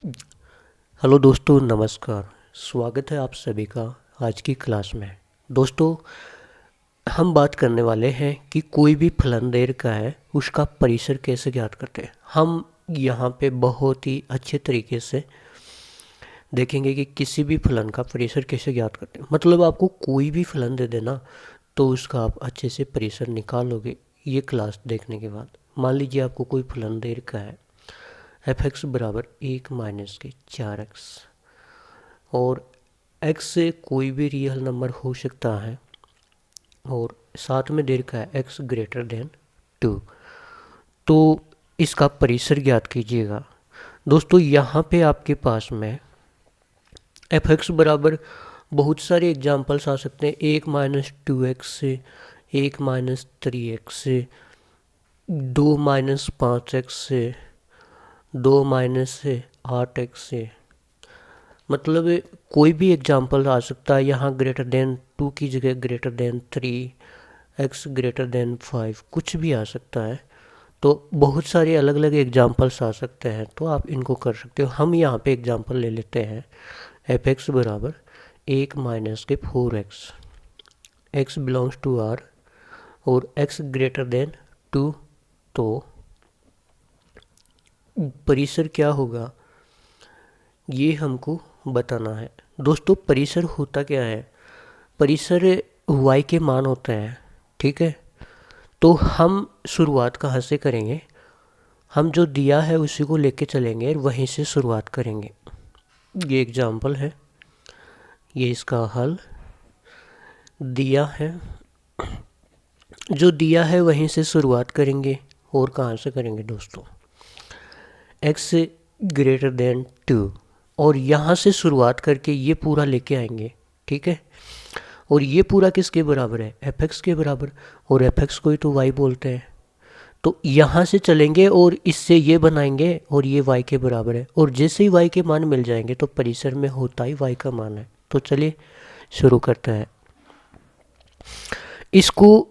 Hello दोस्तों, नमस्कार। स्वागत है आप सभी का आज की क्लास में। दोस्तों, हम बात करने वाले हैं कि कोई भी फलन दे रखा है उसका परिसर कैसे ज्ञात करते हैं। हम यहाँ पे बहुत ही अच्छे तरीके से देखेंगे कि किसी भी फलन का परिसर कैसे ज्ञात करते हैं। मतलब आपको कोई भी फलन दे देना तो उसका आप अच्छे से परिसर निकाल लोगे ये क्लास देखने के बाद। मान लीजिए आपको कोई फलन दे रखा है एफ एक्स बराबर 1 - के 4x, और x से कोई भी रियल नंबर हो सकता है और साथ में दे रखा है x ग्रेटर देन 2। तो इसका परिसर ज्ञात कीजिएगा। दोस्तों, यहाँ पे आपके पास में एफ एक्स बराबर बहुत सारे एग्जाम्पल्स आ सकते हैं। 1 - 2x से, 1 - 3x से, 2 - 5x से, 2 - 8x से। मतलब कोई भी एग्जाम्पल आ सकता है। यहाँ ग्रेटर देन 2 की जगह greater than 3, x greater then 5, कुछ भी आ सकता है। तो बहुत सारे अलग अलग एग्जाम्पल्स आ सकते हैं, तो आप इनको कर सकते हो। हम यहाँ पे एग्जाम्पल ले लेते हैं एफ एक्स बराबर 1 - के 4x, x belongs to R और x ग्रेटर देन 2। तो परिसर क्या होगा ये हमको बताना है। दोस्तों, परिसर होता क्या है? परिसर y के मान होते हैं, ठीक है। तो हम शुरुआत कहाँ से करेंगे? हम जो दिया है उसी को लेके चलेंगे, वहीं से शुरुआत करेंगे। ये एग्जाम्पल है, ये इसका हल दिया है। जो दिया है वहीं से शुरुआत करेंगे। और कहाँ से करेंगे दोस्तों? x ग्रेटर देन 2, और यहाँ से शुरुआत करके ये पूरा लेके आएंगे, ठीक है। और ये पूरा किसके बराबर है? एफ एक्स के बराबर। और एफ एक्स को ही तो y बोलते हैं। तो यहाँ से चलेंगे और इससे ये बनाएंगे और ये y के बराबर है। और जैसे ही y के मान मिल जाएंगे तो परिसर में होता ही y का मान है। तो चलिए शुरू करते हैं। इसको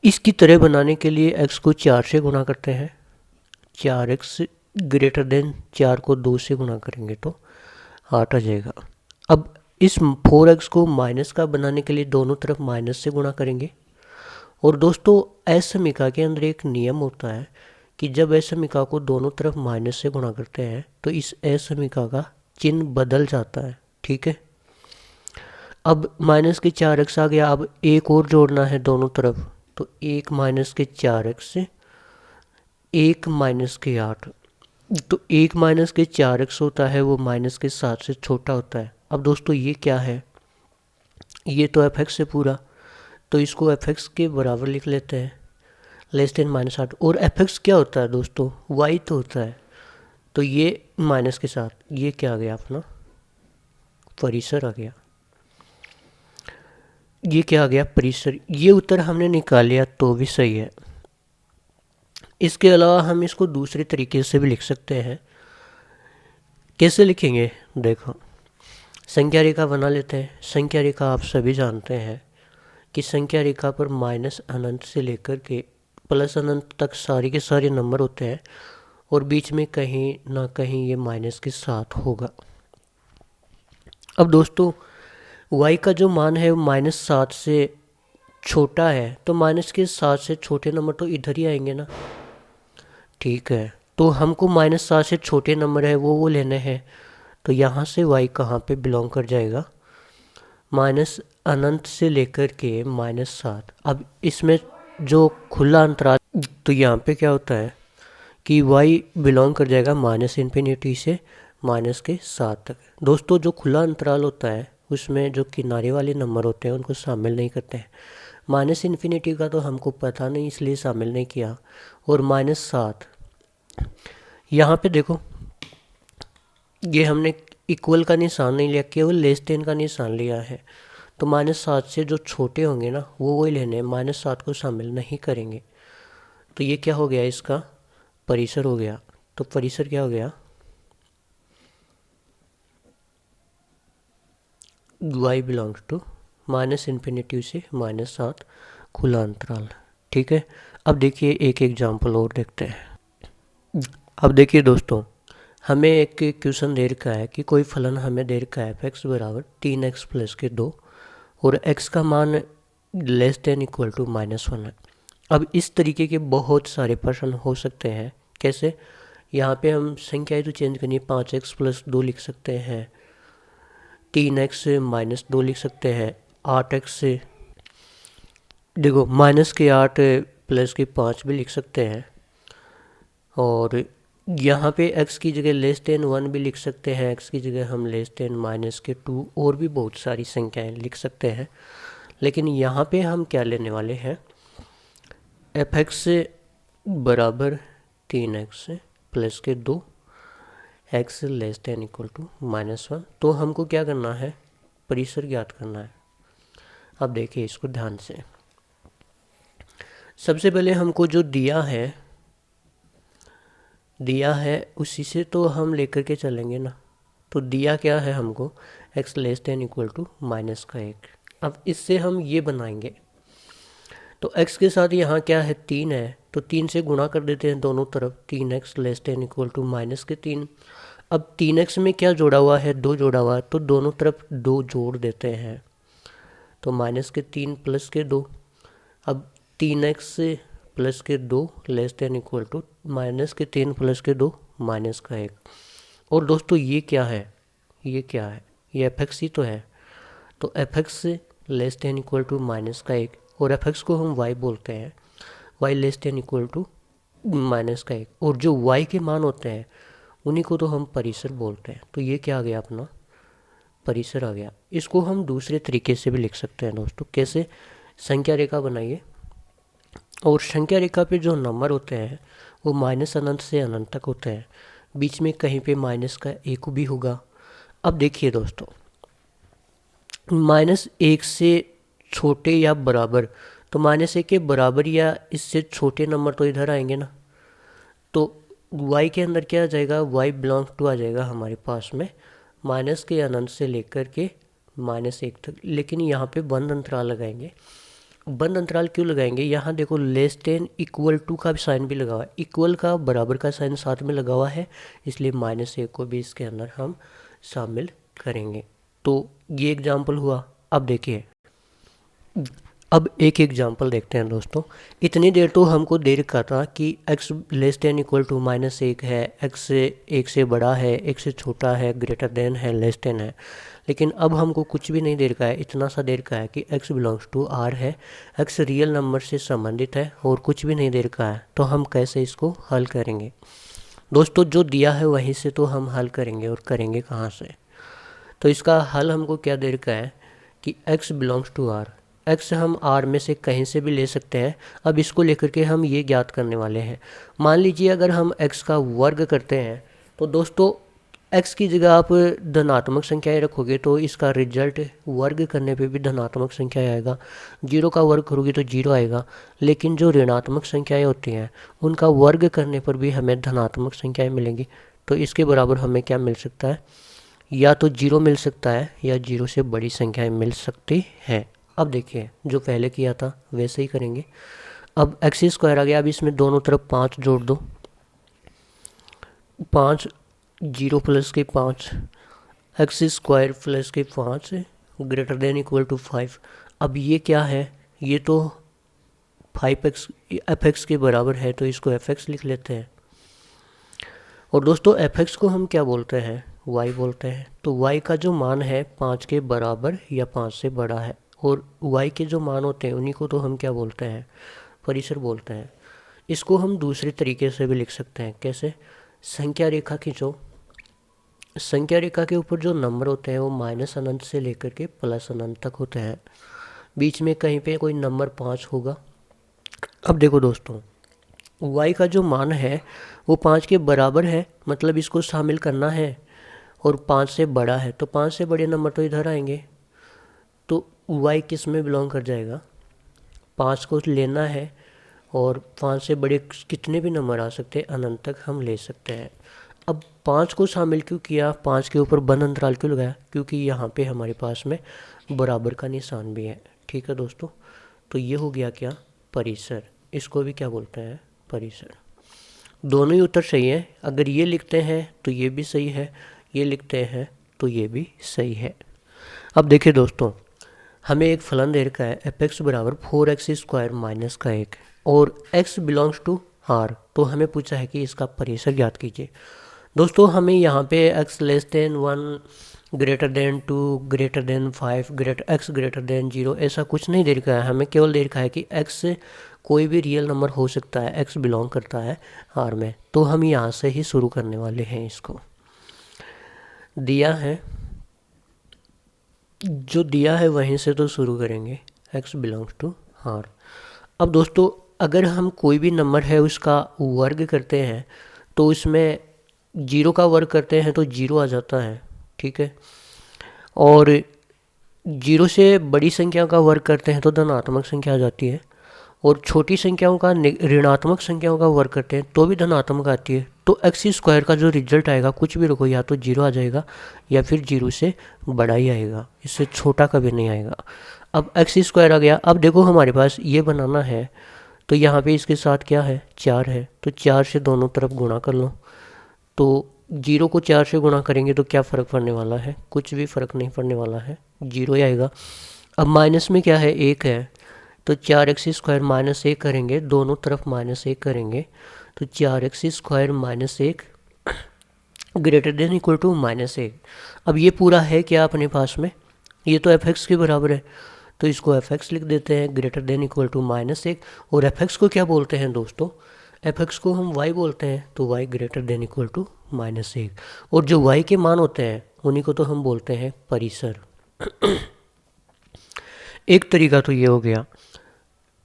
इसकी तरह बनाने के लिए x को 4 से गुणा करते हैं। 4x ग्रेटर देन 4 को 2 से गुणा करेंगे तो 8 आ जाएगा। अब इस 4x को माइनस का बनाने के लिए दोनों तरफ माइनस से गुणा करेंगे। और दोस्तों, असमीका के अंदर एक नियम होता है कि जब असमीका को दोनों तरफ माइनस से गुणा करते हैं तो इस असमीका का चिन्ह बदल जाता है, ठीक है। अब -के 4x आ गया। अब एक और जोड़ना है दोनों तरफ, तो 1 - के 4x से 1 - के 8। तो 1 - के 4x होता है वो -के 7 से छोटा होता है। अब दोस्तों, ये क्या है? ये तो एफ एक्स से पूरा, तो इसको एफ एक्स के बराबर लिख लेते हैं, लेस देन -8। और एफ एक्स क्या होता है दोस्तों? वाई तो होता है। तो ये माइनस के साथ ये क्या आ गया अपना परिसर आ गया। ये क्या आ गया? परिसर। ये उत्तर हमने निकाल लिया तो भी सही है। इसके अलावा हम इसको दूसरे तरीके से भी लिख सकते हैं। कैसे लिखेंगे? देखो, संख्या रेखा बना लेते हैं। संख्या रेखा आप सभी जानते हैं कि संख्या रेखा पर माइनस अनंत से लेकर के प्लस अनंत तक सारे के सारे नंबर होते हैं, और बीच में कहीं ना कहीं ये माइनस के साथ होगा। अब दोस्तों, y का जो मान है वो -7 से छोटा है, तो -के 7 से छोटे नंबर तो इधर ही आएंगे ना, ठीक है। तो हमको -7 से छोटे नंबर है वो लेने हैं। तो यहाँ से y कहाँ पे बिलोंग कर जाएगा? माइनस अनंत से लेकर के -7। अब इसमें जो खुला अंतराल, तो यहाँ पे क्या होता है कि y बिलोंग कर जाएगा -∞ से -के 7 तक। दोस्तों, जो खुला अंतराल होता है उसमें जो किनारे वाले नंबर होते हैं उनको शामिल नहीं करते हैं। -∞ का तो हमको पता नहीं, इसलिए शामिल नहीं किया। और -7 यहाँ पे देखो, ये हमने इक्वल का निशान नहीं लिया, केवल लेस देन का निशान लिया है। तो -7 से जो छोटे होंगे ना वो वही लेने हैं, -7 को शामिल नहीं करेंगे। तो ये क्या हो गया? इसका परिसर हो गया। तो परिसर क्या हो गया? y बिलोंग्स टू -∞ से -7 खुला अंतराल, ठीक है। अब देखिए एक एग्जाम्पल और देखते हैं। अब देखिए दोस्तों, हमें एक क्वेश्चन दे रखा है कि कोई फलन हमें दे रखा है f(x) बराबर 3x प्लस के 2 और x का मान लेस देन इक्वल टू -1 है। अब इस तरीके के बहुत सारे प्रश्न हो सकते हैं। कैसे? यहाँ पे हम संख्याएं तो चेंज करनी है, 5x प्लस 2 लिख सकते हैं, 3x माइनस 2 लिख सकते हैं, 8x से देखो माइनस के 8 प्लस के 5 भी लिख सकते हैं, और यहाँ पे x की जगह लेस देन 1 भी लिख सकते हैं, x की जगह हम लेस देन माइनस के 2 और भी बहुत सारी संख्याएं लिख सकते हैं। लेकिन यहाँ पे हम क्या लेने वाले हैं, f(x) बराबर 3x प्लस के 2, x less than equal to -1। तो हमको क्या करना है, परिसर ज्ञात करना है। अब देखिए इसको ध्यान से। सबसे पहले हमको जो दिया है उसी से तो हम लेकर के चलेंगे ना। तो दिया क्या है हमको, x less than equal to -1। अब इससे हम ये बनाएंगे, तो x के साथ यहाँ क्या है, 3 है, तो 3 से गुणा कर देते हैं दोनों तरफ, 3x less than equal to -3। अब 3x में क्या जोड़ा हुआ है, 2 जोड़ा हुआ है, तो दोनों तरफ 2 जोड़ देते हैं, तो -3 प्लस के 2। अब 3x प्लस के 2 less than equal to -3 plus के 2 -1। और दोस्तों ये क्या है, ये f(x) ही तो है। तो f(x) less than equal to -1, और f(x) को हम y बोलते हैं, y less than equal to -1। और जो y के मान होते हैं उन्हीं को तो हम परिसर बोलते हैं। तो ये क्या आ गया, अपना परिसर आ गया। इसको हम दूसरे तरीके से भी लिख सकते हैं दोस्तों। कैसे? संख्या रेखा बनाइए, और संख्या रेखा पे जो नंबर होते हैं वो -अनंत से अनंत तक होते हैं, बीच में कहीं पे माइनस का 1 भी होगा। अब देखिए दोस्तों, -1 से छोटे या बराबर, तो -1 के बराबर या इससे छोटे नंबर तो इधर आएंगे ना। तो y के अंदर क्या आ जाएगा, y बिलोंग टू आ जाएगा हमारे पास में माइनस के अनंत से लेकर के -1 तक। लेकिन यहाँ पे बंद अंतराल लगाएंगे। बंद अंतराल क्यों लगाएंगे, यहाँ देखो लेस देन इक्वल टू का साइन भी लगा हुआ है, इक्वल का बराबर का साइन साथ में लगा हुआ है, इसलिए -1 को भी इसके अंदर हम शामिल करेंगे। तो ये एग्जाम्पल हुआ। अब देखिए, अब एक एग्जाम्पल देखते हैं दोस्तों। इतनी देर तो हमको दे रखा था कि x less than equal to -1 है, x से 1 से बड़ा है, 1 से छोटा है, ग्रेटर देन है, लेस देन है। लेकिन अब हमको कुछ भी नहीं दे रखा है, इतना सा दे रखा है कि x बिलोंग्स टू r है, x रियल नंबर से संबंधित है, और कुछ भी नहीं दे रखा है। तो हम कैसे इसको हल करेंगे दोस्तों? जो दिया है वहीं से तो हम हल करेंगे, और करेंगे कहाँ से? तो इसका हल हमको क्या दे रखा है कि x belongs to r, x हम r में से कहीं से भी ले सकते हैं। अब इसको लेकर के हम ये ज्ञात करने वाले हैं। मान लीजिए अगर हम x का वर्ग करते हैं, तो दोस्तों x की जगह आप धनात्मक संख्याएं रखोगे तो इसका रिजल्ट वर्ग करने पे भी धनात्मक संख्या आएगा। 0 का वर्ग करोगे तो 0 आएगा। लेकिन जो ऋणात्मक संख्याएं होती हैं उनका वर्ग करने पर भी हमें धनात्मक संख्याएं मिलेंगी। तो इसके बराबर हमें क्या मिल सकता है, या तो 0 मिल सकता है या 0 से बड़ी संख्याएं मिल सकती हैं। अब देखिए, जो पहले किया था वैसे ही करेंगे। अब x² आ गया। अब इसमें दोनों तरफ 5 जोड़ दो, 5 0 प्लस के 5, x² प्लस के 5 ग्रेटर देन इक्वल टू 5। अब ये क्या है, ये तो 5x f(x) के बराबर है, तो इसको f(x) लिख लेते हैं। और दोस्तों f(x) को हम क्या बोलते हैं, y बोलते हैं। तो y का जो मान है 5 के बराबर या 5 से बड़ा है, और y के जो मान होते हैं उन्हीं को तो हम क्या बोलते हैं, परिसर बोलते हैं। इसको हम दूसरे तरीके से भी लिख सकते हैं। कैसे? संख्या रेखा खींचो, संख्या रेखा के ऊपर जो नंबर होते हैं वो -अनंत से लेकर के +अनंत तक होते हैं, बीच में कहीं पे कोई नंबर 5 होगा। अब देखो दोस्तों, y का जो मान है वो 5 के बराबर है, मतलब इसको शामिल करना है, और 5 से बड़ा है, तो 5 से बड़े नंबर तो इधर आएंगे। तो y किस में बिलोंग कर जाएगा, 5 को लेना है, और 5 से बड़े कितने भी नंबर आ सकते हैं, अनंत तक हम ले सकते हैं। अब 5 को शामिल क्यों किया, 5 के ऊपर बंद अंतराल क्यों लगाया, क्योंकि यहाँ पे हमारे पास में बराबर का निशान भी है। ठीक है दोस्तों, तो ये हो गया क्या, परिसर। इसको भी क्या बोलते हैं, परिसर। दोनों ही उत्तर सही है। अगर ये लिखते हैं तो ये भी सही है, ये लिखते हैं तो ये भी सही है। अब देखिए दोस्तों, हमें एक फलन दे रखा है एफ एक्स बराबर 4x² माइनस का 1 और x बिलोंग्स टू आर। तो हमें पूछा है कि इसका परिसर ज्ञात कीजिए। दोस्तों हमें यहाँ पे x less then 1 greater than 2 greater than 5 x greater then 0 ऐसा कुछ नहीं दे रखा है। हमें केवल दे रखा है कि x से कोई भी रियल नंबर हो सकता है, x बिलोंग करता है आर में। तो हम यहाँ से ही शुरू करने वाले हैं। इसको दिया है, जो दिया है वहीं से तो शुरू करेंगे, x बिलोंग्स टू आर। अब दोस्तों अगर हम कोई भी नंबर है उसका वर्ग करते हैं तो उसमें 0 का वर्ग करते हैं तो 0 आ जाता है, ठीक है। और 0 से बड़ी संख्या का वर्ग करते हैं तो धनात्मक संख्या आ जाती है। और छोटी संख्याओं का ऋणात्मक संख्याओं का वर्ग करते हैं तो भी धनात्मक आती है। तो x² का जो रिजल्ट आएगा, कुछ भी रखो, या तो 0 आ जाएगा या फिर 0 से बड़ा ही आएगा, इससे छोटा कभी नहीं आएगा। अब x² आ गया। अब देखो हमारे पास ये बनाना है तो यहाँ पे इसके साथ क्या है, 4 है, तो 4 से दोनों तरफ गुणा कर लो। तो 0 को 4 से गुणा करेंगे तो क्या फ़र्क पड़ने वाला है, कुछ भी फ़र्क नहीं पड़ने वाला है, 0 ही आएगा। अब माइनस में क्या है, 1 है, तो 4x² माइनस 1 करेंगे, दोनों तरफ -1 करेंगे तो 4x² minus 1 greater than equal to -1। अब ये पूरा है क्या अपने पास में, ये तो f(x) के बराबर है, तो इसको f(x) लिख देते हैं ग्रेटर देन इक्वल टू -1। और f(x) को क्या बोलते हैं दोस्तों, f(x) को हम y बोलते हैं, तो y greater than equal to -1। और जो y के मान होते हैं उन्हीं को तो हम बोलते हैं परिसर। एक तरीका तो ये हो गया।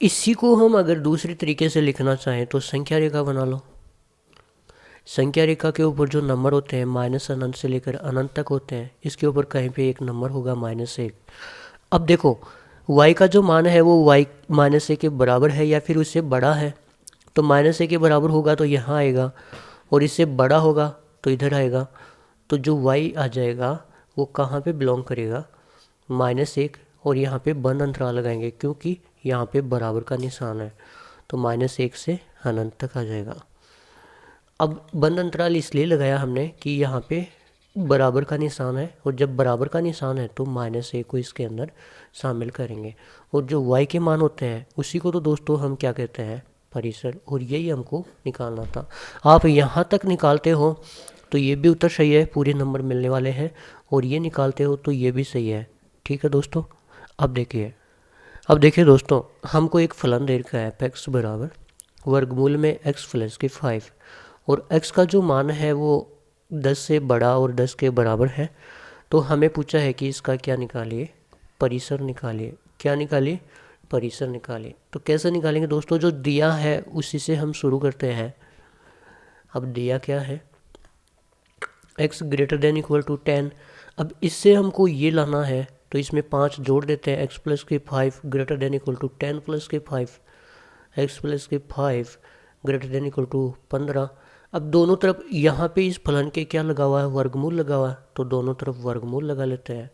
इसी को हम अगर दूसरे तरीके से लिखना चाहें तो संख्या रेखा बना लो। संख्या रेखा के ऊपर जो नंबर होते हैं माइनस अनंत से लेकर अनंत तक होते हैं, इसके ऊपर कहीं पे एक नंबर होगा -1। अब देखो y का जो मान है वो y -1 के बराबर है या फिर उससे बड़ा है, तो -1 के बराबर होगा तो यहाँ आएगा, और इससे बड़ा होगा तो इधर आएगा। तो जो y आ जाएगा वो कहाँ पे बिलोंग करेगा, -1, और यहाँ पे बंद अंतराल लगाएंगे क्योंकि यहाँ पे बराबर का निशान है, तो -1 से अनंत तक आ जाएगा। अब बंद अंतराल इसलिए लगाया हमने कि यहाँ पे बराबर का निशान है, और जब बराबर का निशान है तो -1 को इसके अंदर शामिल करेंगे। और जो y के मान होते हैं उसी को तो दोस्तों हम क्या कहते हैं, परिसर। और यही हमको निकालना था। आप यहाँ तक निकालते हो तो ये भी उत्तर सही है, पूरे नंबर मिलने वाले हैं, और ये निकालते हो तो ये भी सही है, ठीक है दोस्तों। अब देखिए दोस्तों, हमको एक फलन दे रखा है f(x) बराबर वर्गमूल में x प्लस के 5, और x का जो मान है वो 10 से बड़ा और 10 के बराबर है। तो हमें पूछा है कि इसका क्या निकालिए, परिसर निकालिए। क्या निकालिए, परिसर निकालिए। तो कैसे निकालेंगे दोस्तों, जो दिया है उसी से हम शुरू करते हैं। अब दिया क्या है, x greater than equal to 10। अब इससे हमको ये लाना है तो इसमें 5 जोड़ देते हैं, x प्लस के 5 greater than equal to 10 plus के 5, x प्लस के 5 ग्रेटर देन इक्वल टू 15। अब दोनों तरफ यहाँ पे इस फलन के क्या लगा हुआ है, वर्गमूल लगा हुआ है, तो दोनों तरफ वर्गमूल लगा लेते हैं।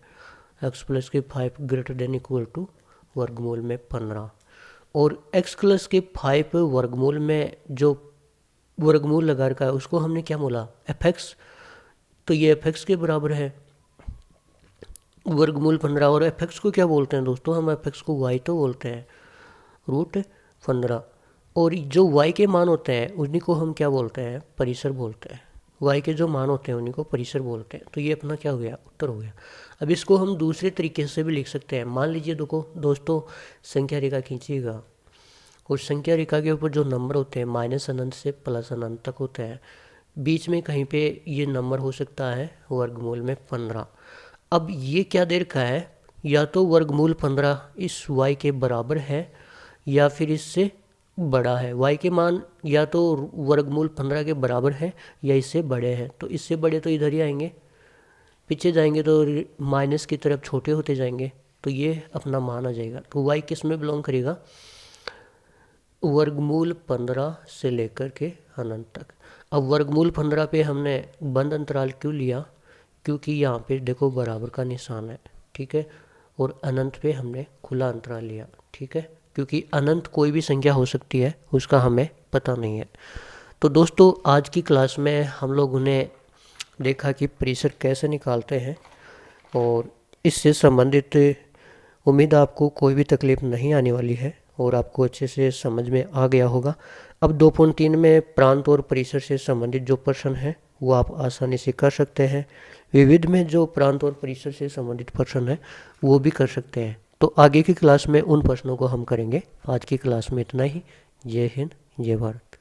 x प्लस के 5 ग्रेटर देन इक्वल टू वर्गमूल में 15, और x प्लस के 5 वर्गमूल में जो वर्गमूल लगा रखा है उसको हमने क्या बोला, f(x), तो ये f(x) के बराबर है वर्गमूल 15। और f(x) को क्या बोलते हैं दोस्तों, हम f(x) को y तो बोलते हैं, √15। और जो y के मान होते हैं उन्हीं को हम क्या बोलते हैं, परिसर बोलते हैं। y के जो मान होते हैं उन्हीं को परिसर बोलते हैं। तो ये अपना क्या हो गया, उत्तर हो गया। अब इसको हम दूसरे तरीके से भी लिख सकते हैं। मान लीजिए देखो दोस्तों, संख्या रेखा खींचिएगा, और संख्या रेखा के ऊपर जो नंबर होते हैं माइनस अनंत से प्लस अनंत तक होते हैं, बीच में कहीं पे ये नंबर हो सकता है वर्गमूल में 15। अब ये क्या दे रखा है, या तो वर्गमूल 15 इस y के बराबर है या फिर इससे बड़ा है। y के मान या तो वर्गमूल 15 के बराबर है या इससे बड़े हैं। तो इससे बड़े तो इधर ही आएंगे, पीछे जाएंगे तो माइनस की तरफ छोटे होते जाएंगे, तो ये अपना मान आ जाएगा। तो y किस में बिलोंग करेगा, वर्गमूल 15 से लेकर के अनंत तक। अब वर्गमूल 15 पे हमने बंद अंतराल क्यों लिया, क्योंकि यहाँ पे देखो बराबर का निशान है, ठीक है। और अनंत पे हमने खुला अंतराल लिया, ठीक है, क्योंकि अनंत कोई भी संख्या हो सकती है, उसका हमें पता नहीं है। तो दोस्तों आज की क्लास में हम लोगों ने देखा कि प्रेशर कैसे निकालते हैं, और इससे संबंधित उम्मीद आपको कोई भी तकलीफ नहीं आने वाली है और आपको अच्छे से समझ में आ गया होगा। अब 2.3 में प्रांत और प्रेशर से संबंधित जो प्रश्न है वो आप आसानी से कर सकते हैं। विविध में जो प्रांत और प्रेशर से संबंधित प्रश्न है वो भी कर सकते हैं। तो आगे की क्लास में उन प्रश्नों को हम करेंगे। आज की क्लास में इतना ही। जय हिंद, जय भारत।